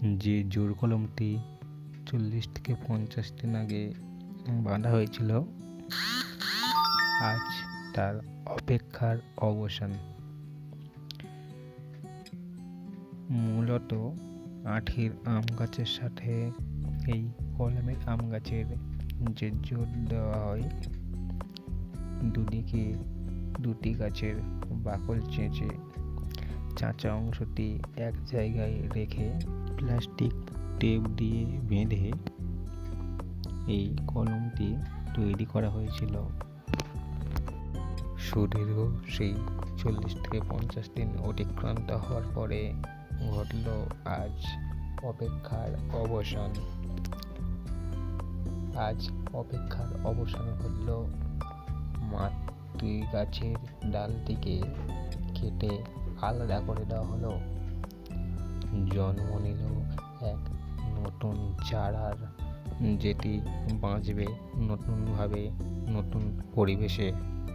যে জোর কলমটি 40 থেকে 50 দিন আগে বাঁধা হয়েছিল, আজ তার অপেক্ষার অবসান। মূলত আঠির আম গাছের সাথে এই কলমের আম গাছের যে জোর দেওয়া হয়, দুদিকে দুটি গাছের বাকল চেঁচে চাঁচা অংশটি এক জায়গায় রেখে প্লাস্টিক টেপ দিয়ে বেঁধে এই কলমটি তৈরি করা হয়েছিল। সুদীর্ঘ সেই 40 থেকে 50 দিন অতিক্রান্ত হওয়ার পরে ঘটল আজ অপেক্ষার অবসান। আজ অপেক্ষার অবসান ঘটল। মাতৃ গাছের ডালটিকে কেটে আলাদা করে দেওয়া হলো। জন্ম নিল এক নতুন চারার, যেটি বাঁচবে নতুনভাবে, নতুন পরিবেশে।